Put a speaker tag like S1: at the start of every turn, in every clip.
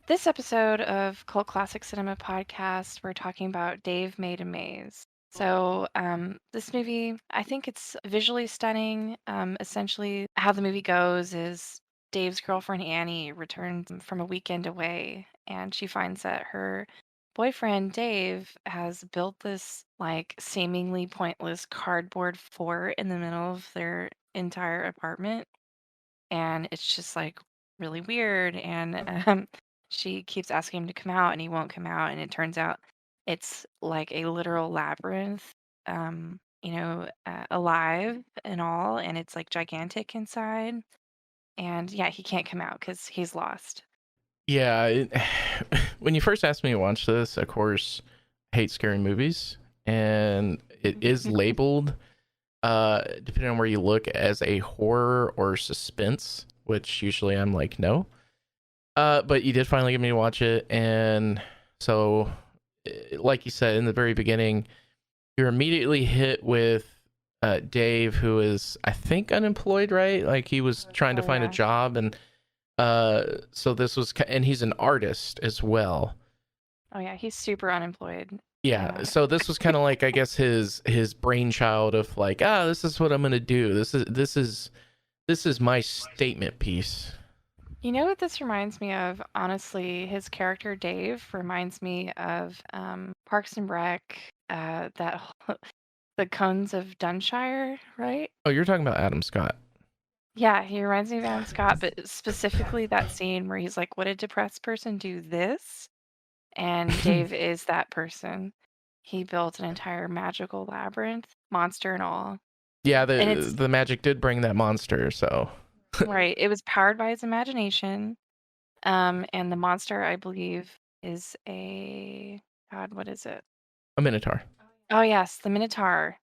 S1: This episode of Cult Classic Cinema Podcast, we're talking about Dave Made a Maze. This movie, I think it's visually stunning. Essentially, how the movie goes is Dave's girlfriend Annie returns from a weekend away, and she finds that her boyfriend Dave has built this like seemingly pointless cardboard fort in the middle of their entire apartment, and it's just like really weird. And she keeps asking him to come out, and he won't come out. And it turns out it's like a literal labyrinth, alive and all, and it's like gigantic inside. And yeah, he can't come out because he's lost.
S2: Yeah, when you first asked me to watch this, of course, I hate scary movies, and it is labeled, depending on where you look, as a horror or suspense, which usually I'm like, no. But you did finally get me to watch it, and so, like you said in the very beginning, you're immediately hit with Dave, who is, I think, unemployed, right? Like he was trying to
S1: Oh
S2: find a
S1: yeah.
S2: job, and so this was, and he's an artist as well.
S1: Oh yeah, he's super unemployed.
S2: Yeah,
S1: And
S2: so this was kind of like, I guess, his brainchild of like, this is what I'm gonna do. This is my statement piece.
S1: you know what this reminds me of? Honestly, his character Dave reminds me of Parks and Rec, the Cones of Dunshire, right?
S2: Oh, you're talking about Adam Scott.
S1: Yeah, he reminds me of Adam Scott, but specifically that scene where he's like, "Would a depressed person do this?" And Dave is that person. He built an entire magical labyrinth, monster and all.
S2: Yeah,
S1: And
S2: the
S1: it's
S2: the magic did bring that monster, so
S1: right, it was powered by his imagination. And the monster, I believe, is a God, what is it?
S2: a minotaur.
S1: Oh yes, the Minotaur.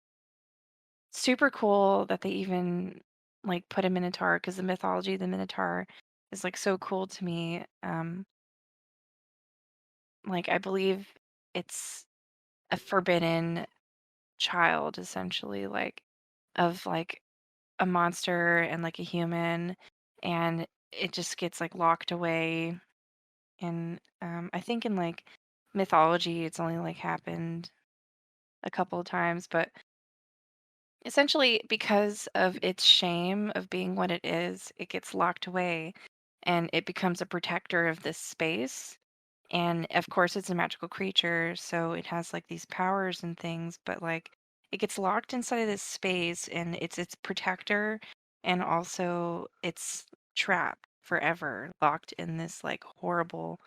S1: Super cool that they even like put a Minotaur because the mythology of the Minotaur is like so cool to me. Like I believe it's a forbidden child essentially, like of like a monster and like a human, and it just gets like locked away. And I think in like mythology, it's only like happened a couple of times, but essentially because of its shame of being what it is, it gets locked away and it becomes a protector of this space. And of course, it's a magical creature, so it has like these powers and things, but like it gets locked inside of this space and it's its protector and also its trap forever, locked in this like horrible,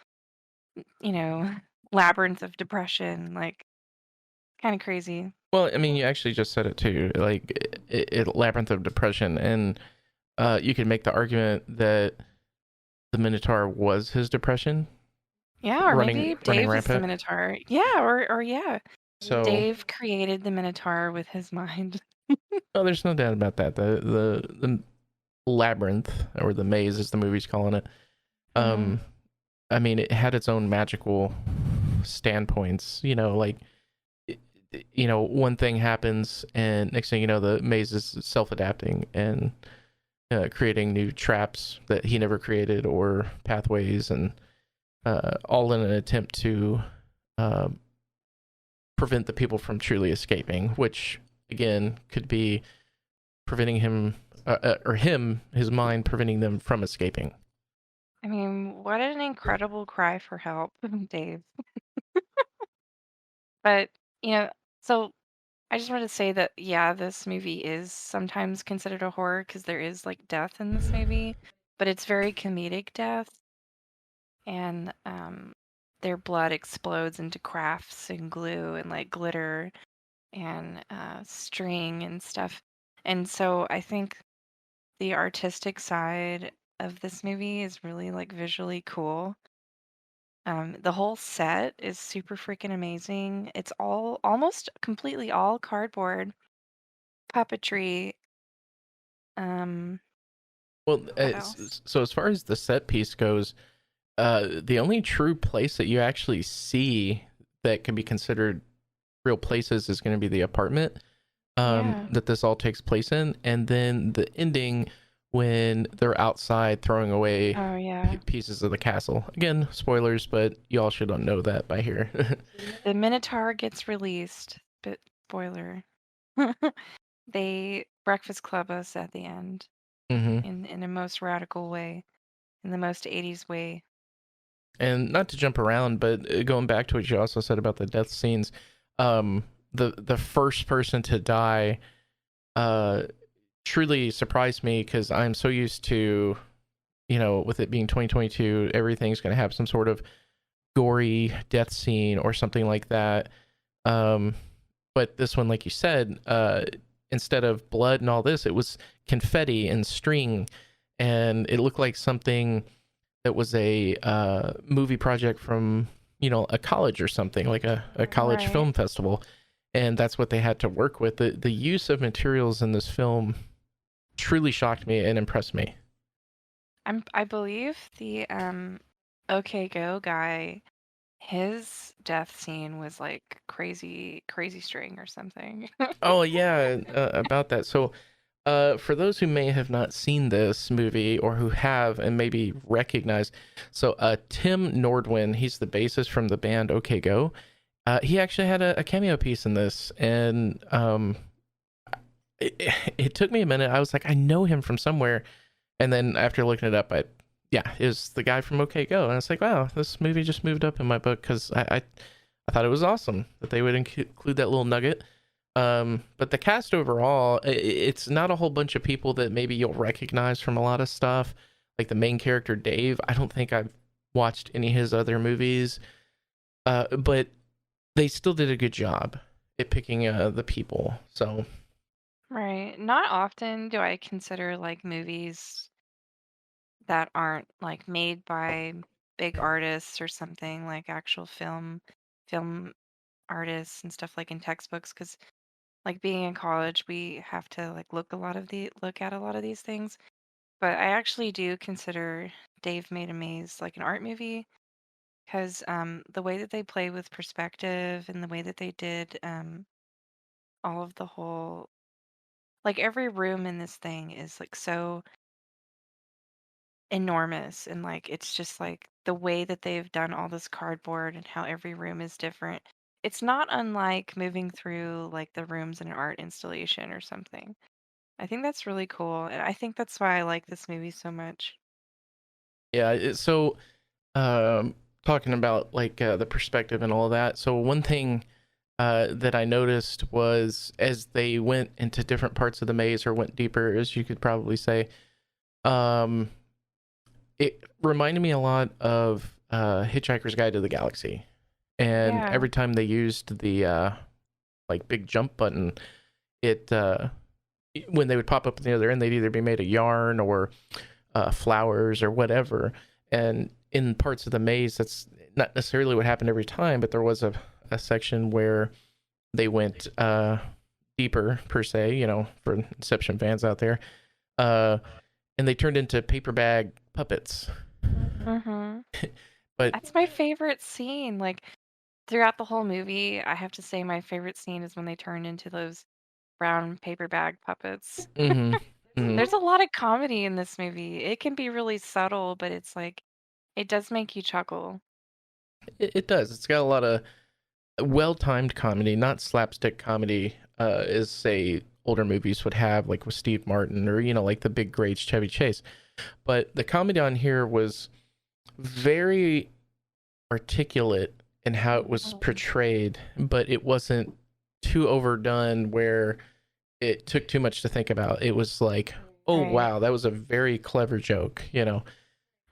S1: you know, labyrinth of depression, like kind of crazy.
S2: Well, I mean, you actually just said it too, like labyrinth of depression, and you could make the argument that the minotaur was his depression,
S1: Yeah, or
S2: running
S1: maybe
S2: running
S1: Dave is the
S2: rampant.
S1: Minotaur. Yeah, or yeah,
S2: So,
S1: Dave created the Minotaur with his mind.
S2: no, there's no doubt about that. The labyrinth, or the maze, as the movie's calling it.
S1: Hmm.
S2: Um, I mean, it had its own magical standpoints. Like, one thing happens, and next thing you know, the maze is self-adapting and creating new traps that he never created, or pathways, and all in an attempt to uh, prevent the people from truly escaping, which again could be preventing him, his mind preventing them from escaping.
S1: I mean, what an incredible cry for help, Dave. But, you know, so I just wanted to say that, yeah, this movie is sometimes considered a horror because there is like death in this movie, but it's very comedic death. And their blood explodes into crafts and glue and like glitter and string and stuff. And so I think the artistic side of this movie is really like visually cool. The whole set is super freaking amazing. It's all almost completely all cardboard puppetry. Um,
S2: Well,
S1: what else?
S2: so as far as the set piece goes, the only true place that you actually see that can be considered real places is going to be the apartment
S1: Yeah.
S2: that this all takes place in, and then the ending when they're outside throwing away
S1: Oh yeah.
S2: pieces of the castle. Again, spoilers, but y'all should know that by here.
S1: The Minotaur gets released. But spoiler. They Breakfast Club us at the end
S2: hmm
S1: in a most radical way, in the most 80s way.
S2: And not to jump around, but going back to what you also said about the death scenes, um, the first person to die uh, truly surprised me because I'm so used to, with it being 2022, everything's going to have some sort of gory death scene or something like that. Um, but this one, like you said, instead of blood and all this, it was confetti and string, and it looked like something that was a movie project from a college or something, like a college
S1: Right.
S2: film festival, and that's what they had to work with. The use of materials in this film truly shocked me and impressed me.
S1: I believe the OK Go guy, his death scene was like crazy string or something.
S2: Oh yeah, about that. So, for those who may have not seen this movie or who have and maybe recognize, so Tim Nordwin, he's the bassist from the band OK Go. He actually had a cameo piece in this, and it took me a minute. I was like, I know him from somewhere, and then after looking it up, yeah, it was the guy from OK Go, and I was like, wow, this movie just moved up in my book because I thought it was awesome that they would include that little nugget. But the cast overall, it's not a whole bunch of people that maybe you'll recognize from a lot of stuff. Like the main character Dave, I don't think I've watched any of his other movies, but they still did a good job at picking the people. So
S1: Right. Not often do I consider like movies that aren't like made by big artists or something like actual film artists and stuff like in textbooks because like being in college we have to like look at a lot of these things. But I actually do consider Dave Made a Maze like an art movie because the way that they play with perspective and the way that they did all of the whole like every room in this thing is like so enormous and like it's just like the way that they've done all this cardboard and how every room is different. It's not unlike moving through like the rooms in an art installation or something. I think that's really cool, and I think that's why I like this movie so much.
S2: yeah, so um, talking about like the perspective and all of that. So one thing that I noticed was as they went into different parts of the maze or went deeper, as you could probably say, um, it reminded me a lot of Hitchhiker's Guide to the Galaxy. And
S1: Yeah.
S2: every time they used the like big jump button, it when they would pop up on the other end, they'd either be made of yarn or flowers or whatever. And in parts of the maze, that's not necessarily what happened every time, but there was a section where they went deeper per se, for Inception fans out there, uh, and they turned into paper bag puppets.
S1: Mhm.
S2: But
S1: That's my favorite scene. Like throughout the whole movie, I have to say my favorite scene is when they turn into those brown paper bag puppets.
S2: mm-hmm, mm-hmm.
S1: There's a lot of comedy in this movie. It can be really subtle, but it's like it does make you chuckle.
S2: It does. It's got a lot of well-timed comedy, not slapstick comedy, as say older movies would have, like with Steve Martin or like the big greats Chevy Chase. But the comedy on here was very articulate in how it was
S1: Mhm.
S2: portrayed, but it wasn't too overdone where it took too much to think about. It was like, oh
S1: Right.
S2: wow, that was a very clever joke.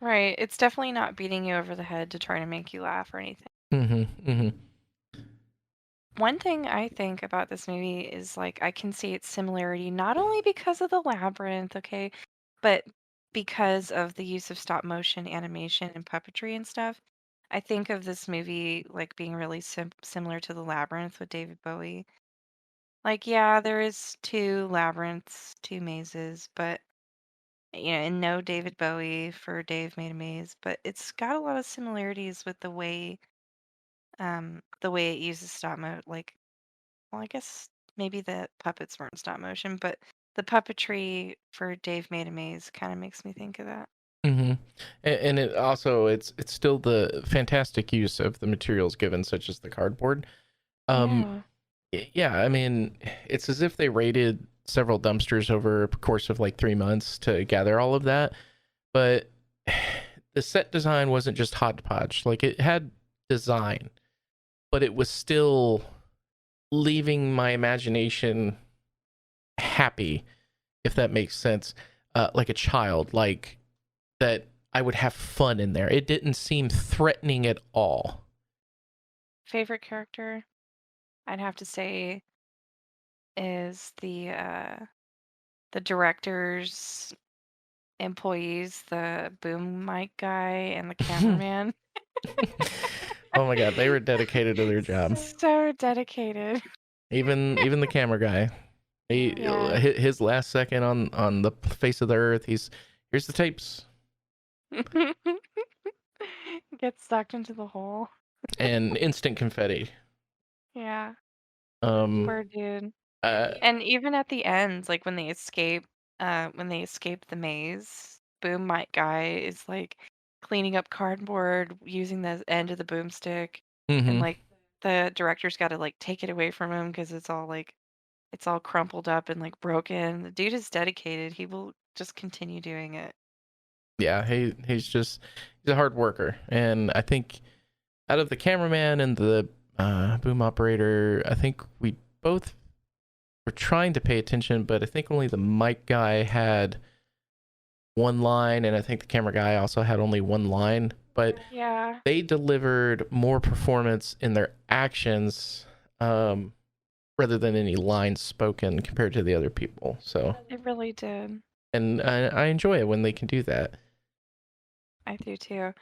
S1: Right. It's definitely not beating you over the head to try to make you laugh or anything.
S2: Mm-hmm. Mm-hmm.
S1: One thing I think about this movie is like I can see its similarity not only because of the labyrinth, okay, but because of the use of stop motion animation and puppetry and stuff. I think of this movie like being really similar to the labyrinth with David Bowie. Like, yeah, there is two labyrinths, two mazes, but and no David Bowie for Dave Made a Maze, but it's got a lot of similarities with the way it uses stop mo like well, I guess maybe the puppets weren't stop motion, but the puppetry for Dave Made a Maze kind of makes me think of that.
S2: Mm-hmm. And it also it's still the fantastic use of the materials given, such as the cardboard. Um,
S1: Yeah.
S2: yeah, I mean, it's as if they raided several dumpsters over a course of like 3 months to gather all of that. But the set design wasn't just hodgepodge. Like it had design, but it was still leaving my imagination happy, if that makes sense. Like a child, like that I would have fun in there. It didn't seem threatening at all.
S1: Favorite character, I'd have to say, is the director's employees, the boom mic guy and the cameraman.
S2: Oh my god, they were dedicated to their job.
S1: So dedicated.
S2: Even the camera guy.
S1: Yeah.
S2: His last second on the face of the earth, here's the tapes
S1: Get sucked into the hole.
S2: and instant confetti.
S1: Yeah.
S2: Um
S1: Poor dude.
S2: uh
S1: And even at the end, like when they escape the maze, boom mic guy is like cleaning up cardboard using the end of the boomstick, and
S2: mhm.
S1: like the director's got to like take it away from him because it's all crumpled up and like broken. The dude is dedicated. He will just continue doing it.
S2: Yeah, he's a hard worker, and I think out of the cameraman and the boom operator, I think we both were trying to pay attention, but I think only the mic guy had one line, and I think the camera guy also had only one line. But
S1: Yeah,
S2: they delivered more performance in their actions, rather than any lines spoken compared to the other people. So,
S1: it really did.
S2: and I enjoy it when they can do that.
S1: I do too.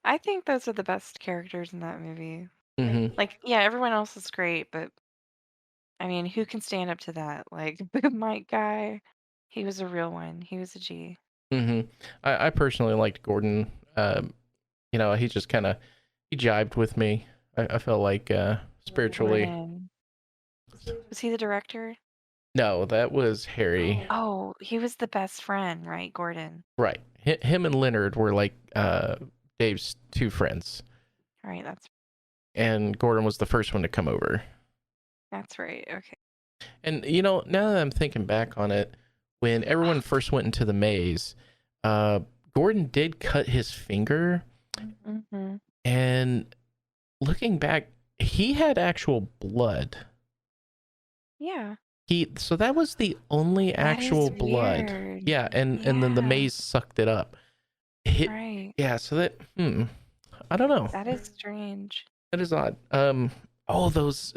S1: I think those are the best characters in that movie.
S2: Hmm.
S1: Like, yeah, everyone else is great, but I mean, who can stand up to that? Like, boom mic guy, he was a real one. He was a G.
S2: Hmm. I personally liked Gordon. He just kind of he jibed with me. I felt like spiritually.
S1: Gordon. Was he the director?
S2: No, that was Harry.
S1: Oh, he was the best friend, right? Gordon.
S2: Right. Him and Leonard were like Dave's two friends,
S1: All right,
S2: and Gordon was the first one to come over.
S1: that's right. Okay.
S2: And now that I'm thinking back on it, when everyone first went into the maze, uh, Gordon did cut his finger,
S1: Hmm.
S2: and looking back, he had actual blood.
S1: Yeah.
S2: So that was the only
S1: That
S2: actual
S1: is
S2: blood.
S1: weird.
S2: Yeah, and then the
S1: Yeah.
S2: maze sucked it up. Hit.
S1: Right.
S2: Yeah, so that I don't know.
S1: That is strange.
S2: That is odd. Oh, those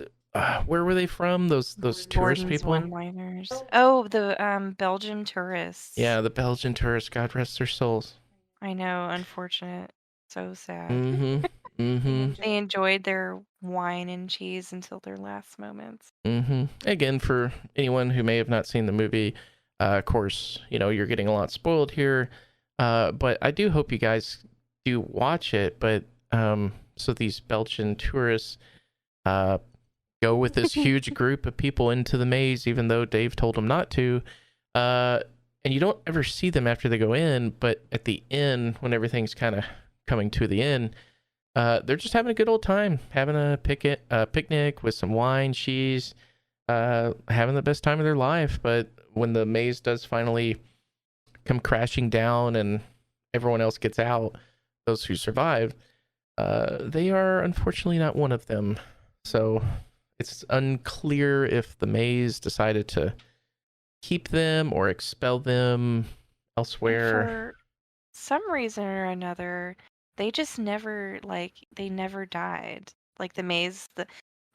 S2: where were they from? Those tourist
S1: Gordon's
S2: people?
S1: one-liners. Oh, the Belgian tourists.
S2: Yeah, the Belgian tourists, God rest their souls.
S1: I know, unfortunate. So sad.
S2: Mm-hmm. Mm-hmm.
S1: They enjoyed their wine and cheese until their last moments.
S2: Mm-hmm. Again, for anyone who may have not seen the movie, of course, you're getting a lot spoiled here. But I do hope you guys do watch it. But so these Belgian tourists go with this huge group of people into the maze, even though Dave told them not to. And you don't ever see them after they go in, but at the end, when everything's kind of coming to the end, they're just having a good old time, having a picnic with some wine, cheese, having the best time of their life. But when the maze does finally come crashing down and everyone else gets out, those who survive, they are unfortunately not one of them. So it's unclear if the maze decided to keep them or expel them elsewhere.
S1: For some reason or another, they just they never died. Like the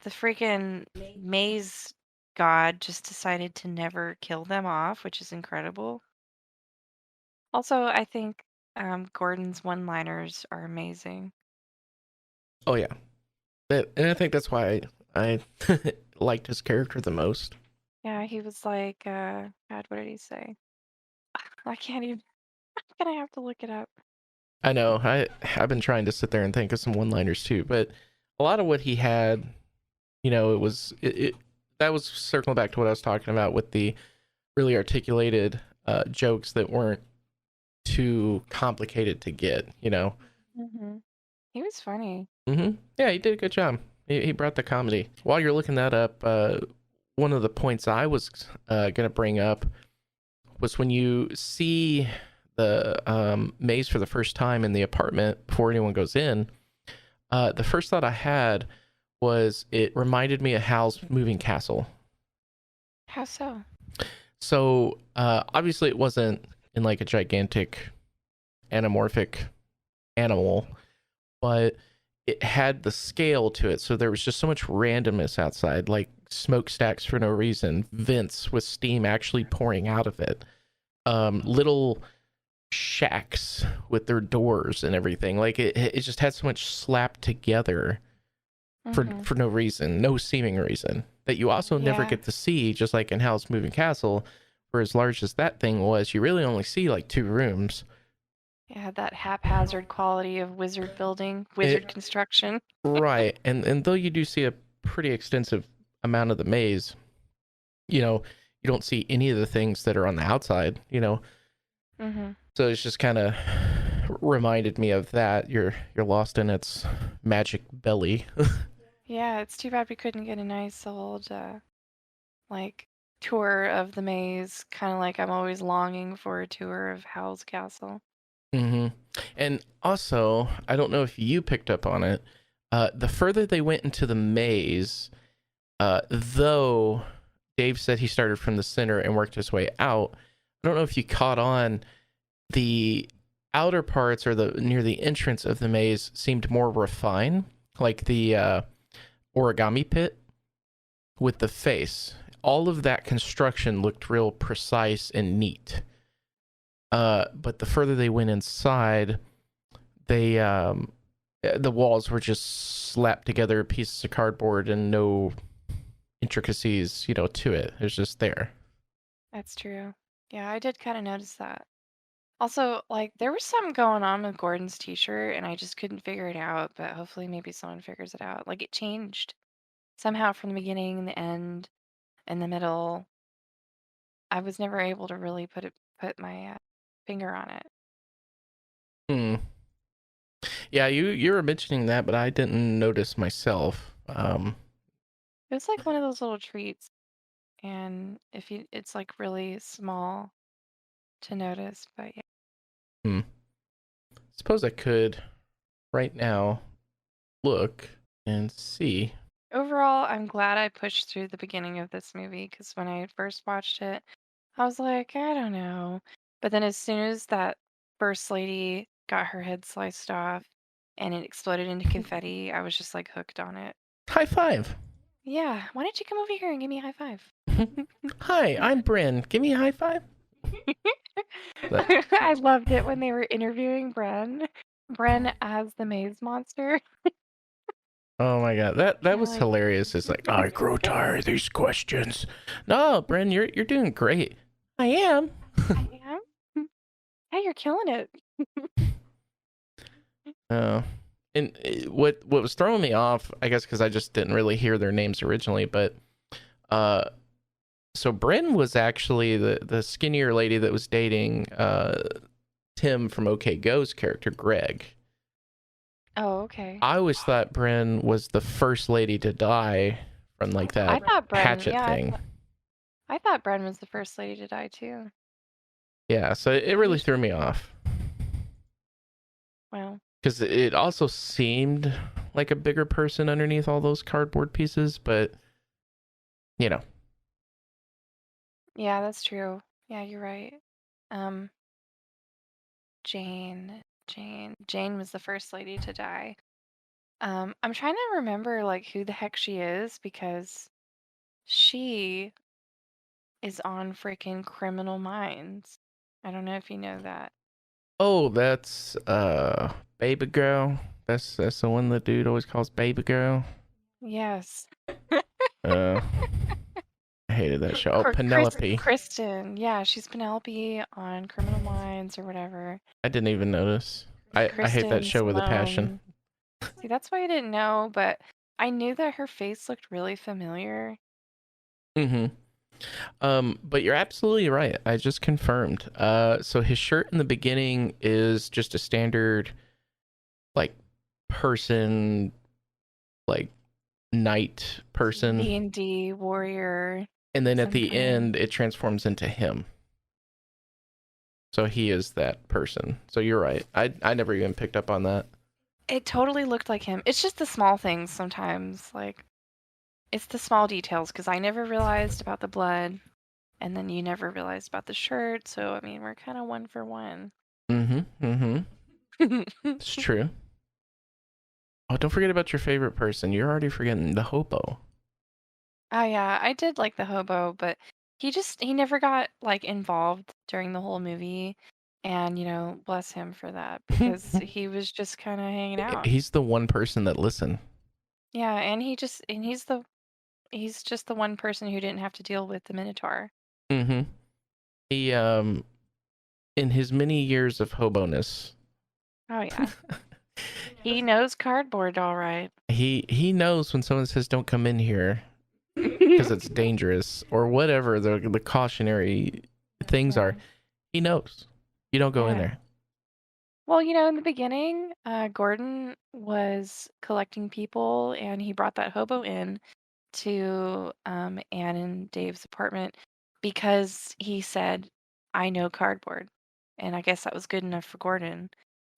S1: freaking maze god just decided to never kill them off, which is incredible. Also, I think Gordon's one-liners are amazing.
S2: Oh yeah, and I think that's why I liked his character the most.
S1: Yeah, he was like, God, what did he say? I can't even, I'm gonna have to look it up.
S2: I know. I've been trying to sit there and think of some one-liners too, but a lot of what he had, it was that was circling back to what I was talking about with the really articulated jokes that weren't too complicated to get, you know.
S1: Hmm. He was funny.
S2: Yeah, he did a good job. He brought the comedy. While you're looking that up, one of the points I was gonna bring up was when you see the maze for the first time in the apartment before anyone goes in. The first thought I had was it reminded me of Hal's Moving Castle.
S1: How so?
S2: So obviously it wasn't in like a gigantic anamorphic animal, but it had the scale to it. So there was just so much randomness outside, like smokestacks for no reason, vents with steam actually pouring out of it, little shacks with their doors and everything. Like it just had so much slapped together
S1: Hmm.
S2: for no reason, no seeming reason, that you also never
S1: Yeah.
S2: get to see, just like in Howl's Moving Castle, for as large as that thing was, you really only see like 2 rooms.
S1: It had that haphazard quality of wizard building, wizard
S2: It
S1: construction.
S2: right, and though you do see a pretty extensive amount of the maze, you know, you don't see any of the things that are on the outside, you know.
S1: Hmm.
S2: So it's just kind of reminded me of that. You're lost in its magic belly.
S1: Yeah, it's too bad we couldn't get a nice old like tour of the maze, kind of like I'm always longing for a tour of Howl's Castle.
S2: hmm And also, I don't know if you picked up on it. The further they went into the maze, though Dave said he started from the center and worked his way out, I don't know if you caught on, the outer parts or the near the entrance of the maze seemed more refined, like the origami pit with the face. All of that construction looked real precise and neat. But the further they went inside, they the walls were just slapped together pieces of cardboard and no intricacies, you know, to it. It was just there.
S1: That's true. Yeah, I did kind of notice that. Also, like, there was something going on with Gordon's t-shirt, and I just couldn't figure it out, but hopefully maybe someone figures it out. Like, it changed somehow from the beginning, the end, and the middle. I was never able to really put my finger on it.
S2: Hmm. Yeah, you were mentioning that, but I didn't notice myself.
S1: It was like one of those little treats, and if you, it's like really small to notice, but yeah.
S2: Hmm. Suppose I could right now look and see.
S1: Overall, I'm glad I pushed through the beginning of this movie because when I first watched it, I was like, I don't know. But then as soon as that first lady got her head sliced off and it exploded into confetti, I was just like hooked on it.
S2: High five.
S1: Yeah, why don't you come over here and give me a high five?
S2: Hi, I'm Bryn. Give me a high five. That,
S1: I loved it when they were interviewing Bren. Bren as the maze monster.
S2: oh my god, that
S1: They're
S2: was
S1: like,
S2: hilarious. It's like I grow tired of these questions. No, Bryn, you're doing great. I am.
S1: I am? Hey, you're killing it.
S2: Uh, and what was throwing me off, I guess, because I just didn't really hear their names originally, but uh, so Bryn was actually the skinnier lady that was dating Tim from OK Go's character Greg.
S1: Oh, okay.
S2: I always thought Bryn was the first lady to die from like
S1: I
S2: that
S1: thought Bren,
S2: hatchet
S1: yeah,
S2: thing.
S1: I thought Bren was the first lady to die too.
S2: Yeah, so it really threw me off
S1: Well,
S2: because it also seemed like a bigger person underneath all those cardboard pieces, but you know.
S1: yeah, that's true. Yeah, you're right. Um, Jane was the first lady to die. I'm trying to remember like who the heck she is because she is on freaking Criminal Minds. I don't know if you know that.
S2: Oh, that's Baby Girl. That's the one the dude always calls Baby Girl.
S1: Yes.
S2: Uh, I hated that show. Oh, Penelope.
S1: Kristen. Yeah, she's Penelope on Criminal Minds or whatever.
S2: I didn't even notice. I hate that
S1: Kristen
S2: show with a passion.
S1: Sloan. See, that's why I didn't know, but I knew that her face looked really familiar.
S2: Mm-hmm. But you're absolutely right. I just confirmed. So his shirt in the beginning is just a standard, like, person, like, knight person,
S1: D&D warrior,
S2: and then at
S1: some
S2: the
S1: kind.
S2: end, it transforms into him. So he is that person. So you're right. I never even picked up on that.
S1: It totally looked like him. It's just the small things sometimes, like it's the small details because I never realized about the blood, and then you never realized about the shirt. So I mean, we're kind of one for one.
S2: Mm-hmm. Mm-hmm. It's true. Oh, don't forget about your favorite person. You're already forgetting the hobo.
S1: Oh yeah, I did like the hobo, but he never got like involved during the whole movie, and bless him for that because he was just kind of hanging out.
S2: He's the one person that listened.
S1: Yeah, and he's just the one person who didn't have to deal with the Minotaur.
S2: Mm-hmm. He in his many years of hoboness,
S1: Oh yeah, he knows cardboard all right.
S2: he knows when someone says don't come in here because it's dangerous or whatever the cautionary things
S1: Yeah,
S2: are. He knows. You don't go in
S1: yeah.
S2: there.
S1: Well, in the beginning, Gordon was collecting people, and he brought that hobo in to Anne and Dave's apartment because he said, "I know cardboard," and I guess that was good enough for Gordon.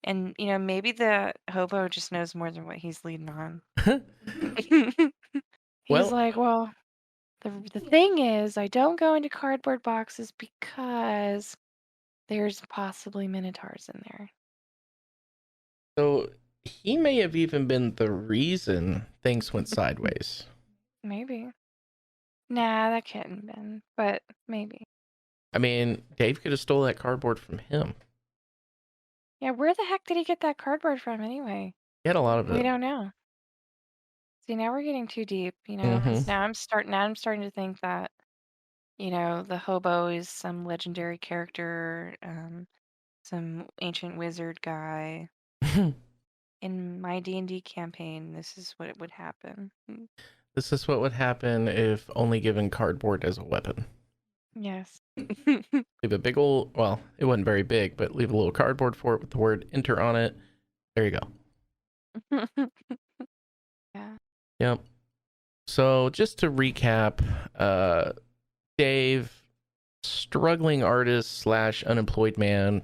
S1: And maybe the hobo just knows more than what he's leading on. He's
S2: Well,
S1: like, "Well, the thing is, I don't go into cardboard boxes because there's possibly minotaurs in there."
S2: so he may have even been the reason things went sideways.
S1: Maybe. Nah, that couldn't have been, but maybe.
S2: I mean, Dave could have stole that cardboard from him.
S1: Yeah, where the heck did he get that cardboard from anyway?
S2: He had a lot of
S1: We
S2: it.
S1: don't know. See, now we're getting too deep,
S2: Mm-hmm.
S1: because now I'm starting to think that, the hobo is some legendary character, some ancient wizard guy. In my D&D campaign, this is what it would happen.
S2: This is what would happen if only given cardboard as a weapon.
S1: Yes.
S2: Leave a big old, well, it wasn't very big, but leave a little cardboard for it with the word enter on it. There you go.
S1: Yeah.
S2: Yep. So just to recap, Dave, struggling artist slash unemployed man,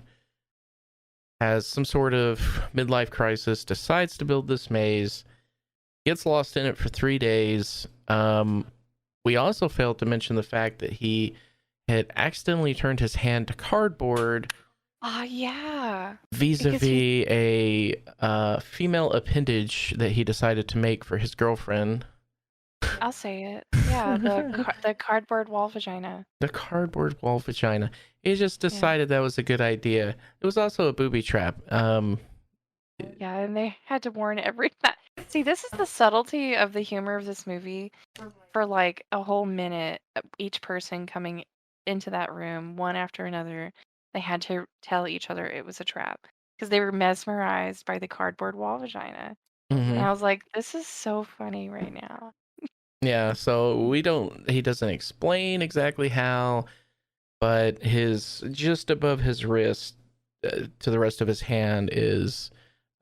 S2: has some sort of midlife crisis, decides to build this maze, gets lost in it for 3 days. We also failed to mention the fact that he had accidentally turned his hand to cardboard
S1: Oh, yeah. Because he
S2: vis-a-vis a female appendage that he decided to make for his girlfriend.
S1: I'll say it. Yeah, the cardboard wall vagina.
S2: The cardboard wall vagina. He just
S1: Yeah.
S2: decided that was a good idea. It was also a booby trap.
S1: Yeah, and they had to warn every See, this is the subtlety of the humor of this movie. For like a whole minute, each person coming into that room, one after another, they had to tell each other it was a trap because they were mesmerized by the cardboard wall vagina. And
S2: mhm.
S1: I was like, this is so funny right now.
S2: Yeah, so he doesn't explain exactly how, but his just above his wrist to the rest of his hand is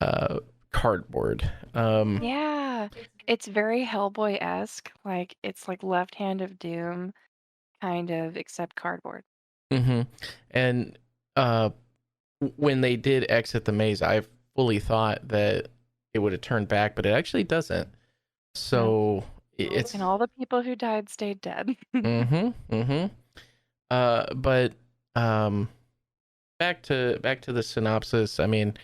S2: uh, cardboard.
S1: Yeah, it's very Hellboy-esque. Like it's like Left Hand of Doom, kind of, except cardboard.
S2: Mhm. And uh, when they did exit the maze, I fully thought that it would have turned back, but it actually doesn't.
S1: Nope.
S2: So it's
S1: And all the people who died stayed dead.
S2: mm-hmm, mm-hmm. But um, back to the synopsis. I mean,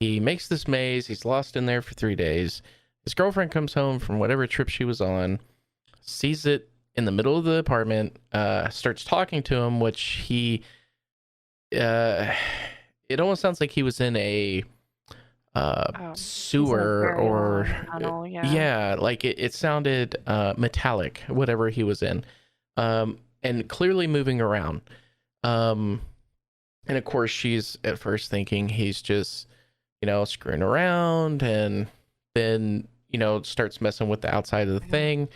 S2: he makes this maze. He's lost in there for 3 days. His girlfriend comes home from whatever trip she was on, sees it in the middle of the apartment, starts talking to him, which uh, it almost sounds like he was in a
S1: Oh, he's in a
S2: sewer
S1: very
S2: or
S1: long tunnel, yeah.
S2: yeah, like it sounded metallic, whatever he was in, and clearly moving around. Um, and of course, she's at first thinking he's just screwing around, and then starts messing with the outside of the thing.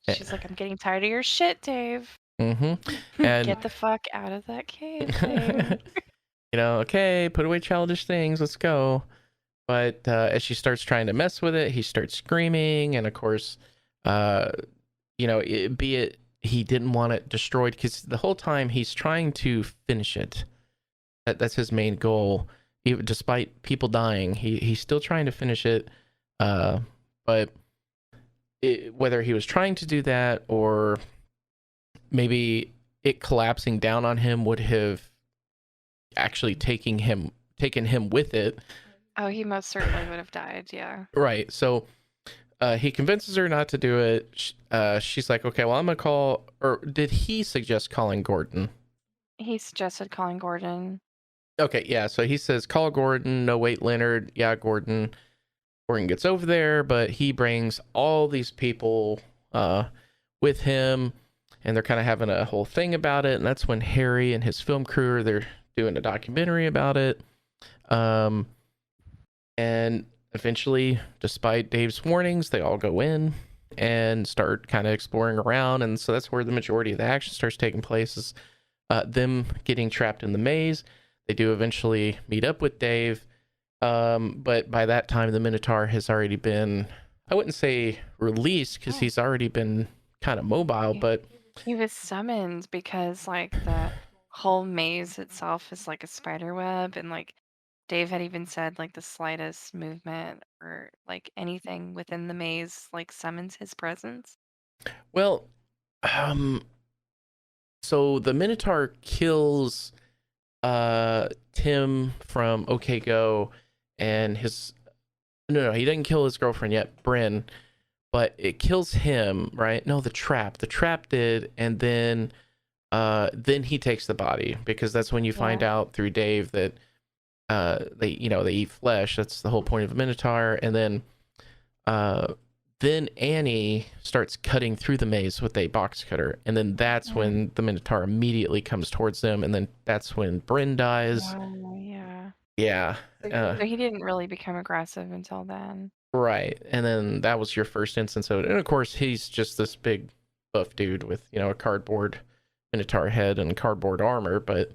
S1: She's like, I'm getting tired of your shit, Dave.
S2: Mm-hmm. And
S1: Get the fuck out of that cave, Dave.
S2: okay, put away childish things, let's go. But as she starts trying to mess with it, he starts screaming, and of course, uh, be it he didn't want it destroyed because the whole time he's trying to finish it. That's his main goal. Even despite people dying, he's still trying to finish it. But whether he was trying to do that or maybe it collapsing down on him would have actually taken him with it.
S1: Oh, he most certainly would have died, yeah.
S2: Right. So he convinces her not to do it. She's like, okay, well, I'm gonna call. Or did he suggest calling Gordon?
S1: He suggested calling Gordon.
S2: Okay, yeah. So he says, call Gordon. No, wait, Leonard. Yeah, Gordon. Gordon gets over there, but he brings all these people with him, and they're kind of having a whole thing about it. And that's when Harry and his film crew, they're doing a documentary about it. And eventually, despite Dave's warnings, they all go in and start kind of exploring around. And so that's where the majority of the action starts taking place, is them getting trapped in the maze. They do eventually meet up with Dave. But by that time, the Minotaur has already been, I wouldn't say released because he's already been kind of mobile, but
S1: he was summoned because like the whole maze itself is like a spider web, and like Dave had even said like the slightest movement or like anything within the maze like summons his presence.
S2: well, so the Minotaur kills Tim from OK Go and his no, he didn't kill his girlfriend yet, Bryn, but it kills him, right? No, the trap did, and then he takes the body because that's when you find out through Dave that they eat flesh. That's the whole point of a Minotaur. And then Annie starts cutting through the maze with a box cutter, and then that's when the Minotaur immediately comes towards them, and then that's when Bryn dies.
S1: Oh, yeah.
S2: Yeah.
S1: So he didn't really become aggressive until then.
S2: Right. And then that was your first instance of it. And of course, he's just this big buff dude with, a cardboard Minotaur head and cardboard armor, but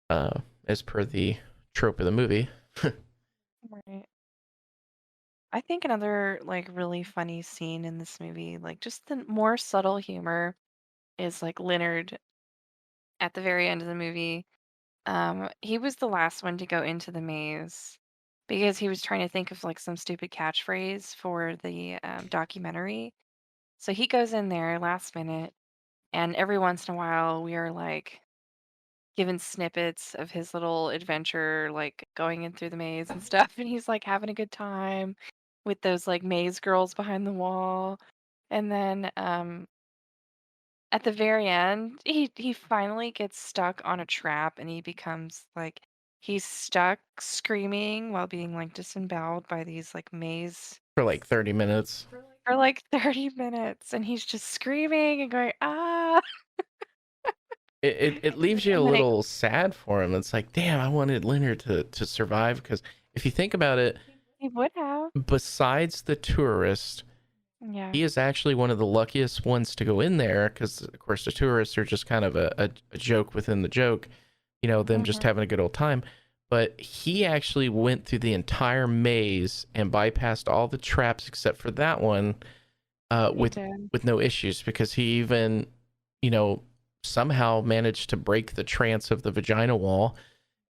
S2: as per the trope of the movie.
S1: Right. I think another like really funny scene in this movie, like just the more subtle humor, is like Leonard at the very end of the movie. He was the last one to go into the maze because he was trying to think of like some stupid catchphrase for the documentary. So he goes in there last minute, and every once in a while we are like given snippets of his little adventure, like going in through the maze and stuff, and he's like having a good time with those like maze girls behind the wall. And then at the very end, he finally gets stuck on a trap, and he becomes like he's stuck screaming while being like disemboweled by these like maze
S2: For like 30 minutes.
S1: for like 30 minutes, and he's just screaming and going ah.
S2: It leaves you a
S1: And then
S2: little sad for him. It's like, damn, I wanted Leonard to survive, because if you think about it,
S1: he would have.
S2: besides the tourist,
S1: Yeah.
S2: he is actually one of the luckiest ones to go in there, because of course the tourists are just kind of a joke within the joke, them just having a good old time. But he actually went through the entire maze and bypassed all the traps except for that one, with no issues, because he even somehow managed to break the trance of the vagina wall.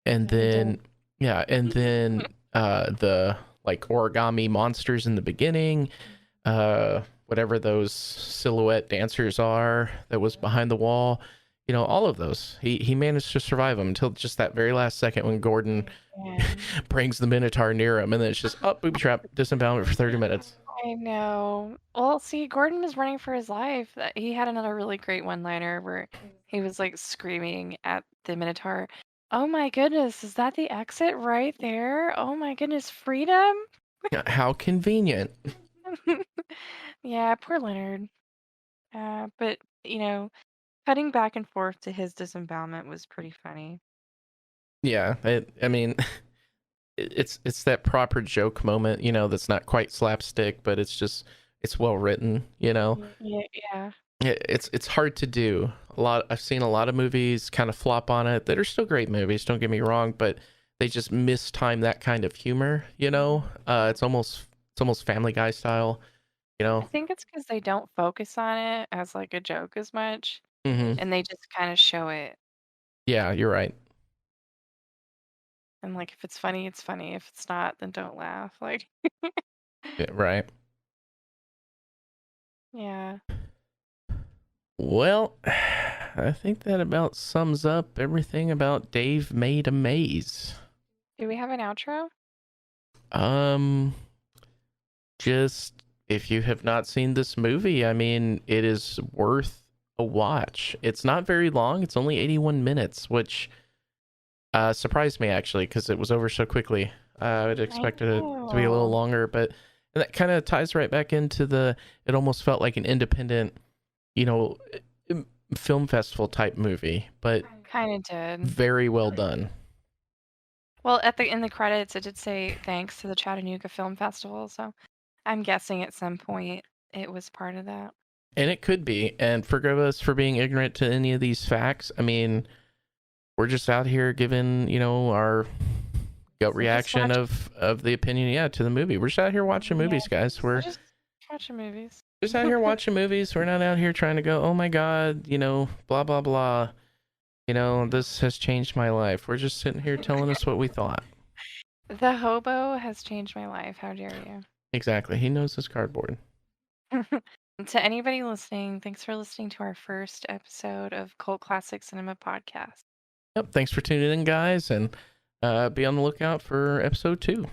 S2: And then the like origami monsters in the beginning, whatever those silhouette dancers are that was behind the wall, all of those, he managed to survive them until just that very last second when Gordon brings the Minotaur near him, and then it's just booby trap, disembowelment for 30 minutes.
S1: I know. Well, see, Gordon was running for his life. He had another really great one-liner where he was like screaming at the Minotaur, "Oh my goodness, is that the exit right there? Oh my goodness, freedom!"
S2: How convenient.
S1: Yeah, poor Leonard. But cutting back and forth to his disembowelment was pretty funny.
S2: Yeah, I mean, it's that proper joke moment, that's not quite slapstick, but it's well written.
S1: Yeah, yeah.
S2: It's hard to do. I've seen a lot of movies kind of flop on it that are still great movies, don't get me wrong, but they just mistime that kind of humor, you know? It's almost Family Guy style, you
S1: I
S2: know?
S1: think it's because they don't focus on it as like a joke as much,
S2: Mhm.
S1: and they just kind of show it.
S2: Yeah, you're right.
S1: And like if it's funny, it's funny. If it's not, then don't laugh. Like,
S2: Yeah, right.
S1: yeah.
S2: Well, I think that about sums up everything about Dave Made a Maze.
S1: Do we have an outro?
S2: Um, just if you have not seen this movie, I mean, it is worth a watch. It's not very long. It's only 81 minutes, which surprised me actually because it was over so quickly. I would
S1: I
S2: expected it to be a little
S1: know.
S2: longer, but and that kind of ties right back into the. It almost felt like an independent, you know, film festival type movie, but
S1: Kind of did.
S2: very well done.
S1: Well, at the in the credits, it did say thanks to the Chattanooga Film Festival, so I'm guessing at some point it was part of that.
S2: And it could be. And forgive us for being ignorant to any of these facts. I mean, we're just out here giving, our gut
S1: We're just
S2: reaction
S1: watching.
S2: of the opinion, yeah, to the movie. We're just out here watching
S1: Yeah,
S2: movies, guys.
S1: we're
S2: We're
S1: just watching movies.
S2: just out here watching movies. We're not out here trying to go, oh my god, blah blah blah. This has changed my life. We're just sitting here telling us what we thought.
S1: The hobo has changed my life. How dare
S2: Exactly. He knows his cardboard.
S1: you? To anybody listening, thanks for listening to our first episode of Cult Classic Cinema Podcast.
S2: Yep. Thanks for tuning in, guys, and be on the lookout for episode 2.